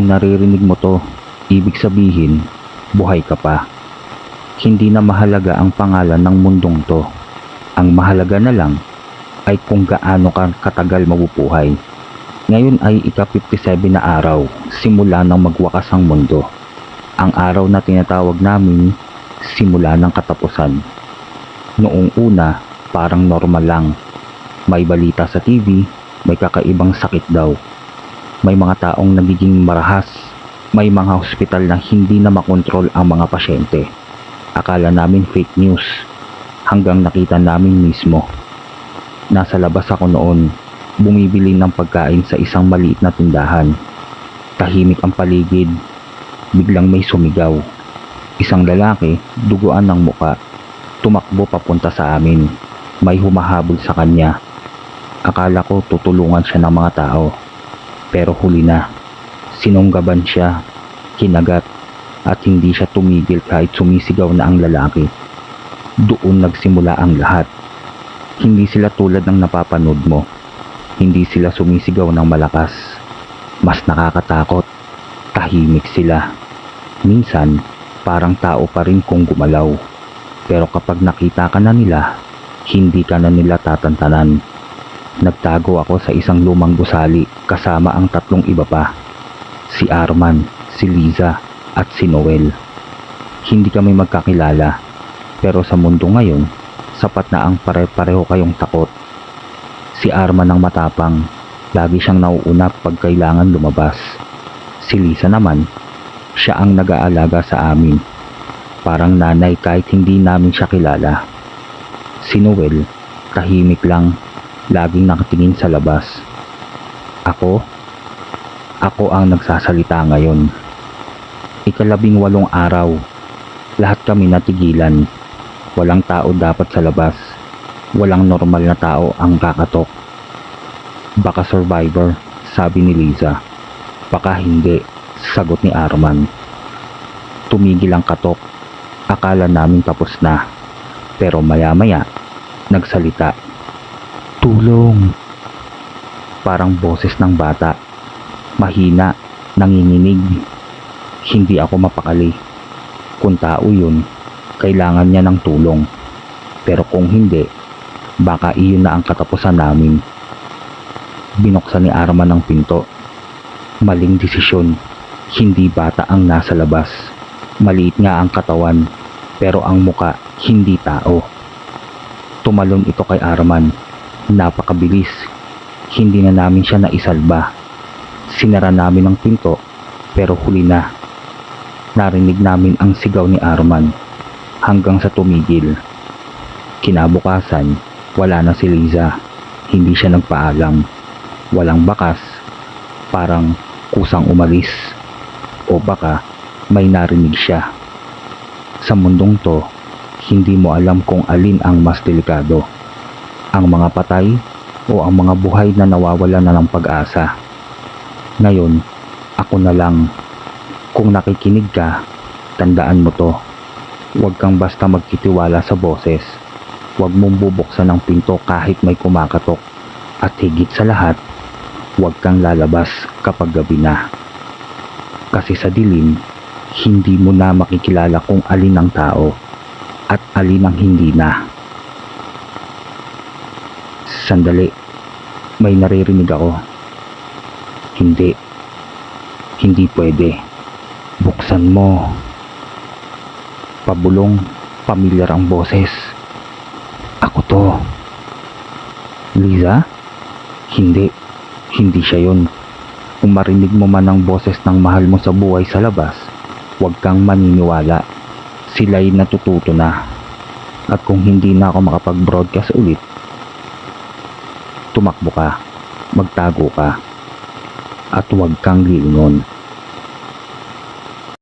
Kung naririnig mo to, ibig sabihin, buhay ka pa. Hindi na mahalaga ang pangalan ng mundong to. Ang mahalaga na lang ay kung gaano ka katagal mabubuhay. Ngayon ay ika-57 na araw simula nang magwakas ang mundo. Ang araw na tinatawag namin simula ng katapusan. Noong una, parang normal lang. May balita sa TV, may kakaibang sakit daw. May mga taong nagiging marahas. May mga hospital na hindi na makontrol ang mga pasyente. Akala namin fake news. Hanggang nakita namin mismo. Nasa labas ako noon, bumibili ng pagkain sa isang maliit na tindahan. Tahimik ang paligid. Biglang may sumigaw. Isang lalaki, duguan ng muka. Tumakbo papunta sa amin. May humahabol sa kanya. Akala ko tutulungan siya ng mga tao. Pero huli na. Sinunggaban siya, kinagat, at hindi siya tumigil kahit sumisigaw na ang lalaki. Doon nagsimula ang lahat. Hindi sila tulad ng napapanood mo. Hindi sila sumisigaw ng malakas. Mas nakakatakot. Tahimik sila. Minsan, parang tao pa rin kung gumalaw. Pero kapag nakita ka na nila, hindi ka na nila tatantanan. Nagtago ako sa isang lumang gusali kasama ang 3 iba pa. Si Arman, si Liza, at si Noel. Hindi kami magkakilala. Pero sa mundo ngayon, sapat na ang pare-pareho kayong takot. Si Arman ang matapang. Lagi siyang nauuna pag kailangan lumabas. Si Liza naman, siya ang nag-aalaga sa amin. Parang nanay kahit hindi namin siya kilala. Si Noel, tahimik lang, laging nakatingin sa labas. Ako ang nagsasalita ngayon. Ika-18 araw, lahat kami natigilan. Walang tao dapat sa labas. Walang normal na tao ang kakatok. Baka survivor, sabi ni Liza. Baka hindi, sagot ni Arman. Tumigil ang katok. Akala namin tapos na. Pero maya-maya, nagsalita. Tulong! Parang boses ng bata. Mahina, nanginginig. Hindi ako mapakali. Kung tao yun, kailangan niya ng tulong. Pero kung hindi, baka iyon na ang katapusan namin. Binuksan ni Arman ang pinto. Maling desisyon. Hindi bata ang nasa labas. Maliit nga ang katawan, pero ang muka hindi tao. Tumalon ito kay Arman. Napakabilis. Hindi na namin siya naisalba. Sinara namin ang pinto, pero huli na. Narinig namin ang sigaw ni Arman. Hanggang sa tumigil. Kinabukasan, wala na si Liza. Hindi siya nagpaalam. Walang bakas. Parang kusang umalis. O baka may narinig siya. Sa mundong to, hindi mo alam kung alin ang mas delikado. Ang mga patay o ang mga buhay na nawawala na ng pag-asa. Ngayon, ako na lang. Kung nakikinig ka, tandaan mo to. Huwag kang basta magtitiwala sa boses. Huwag mong bubuksan ang pinto kahit may kumakatok. At higit sa lahat, huwag kang lalabas kapag gabi na. Kasi sa dilim, hindi mo na makikilala kung alin ang tao at alin ang hindi na. Sandali, may naririnig ako. Hindi pwede. Buksan mo. Pabulong, pamilyar ang boses. Ako to. Liza? Hindi siya yun. Kung marinig mo man ang boses ng mahal mo sa buhay sa labas, huwag kang maniniwala. Sila'y natututo na. At kung hindi na ako makapag-broadcast ulit, tumakbo ka, magtago ka, at huwag kang lilingon.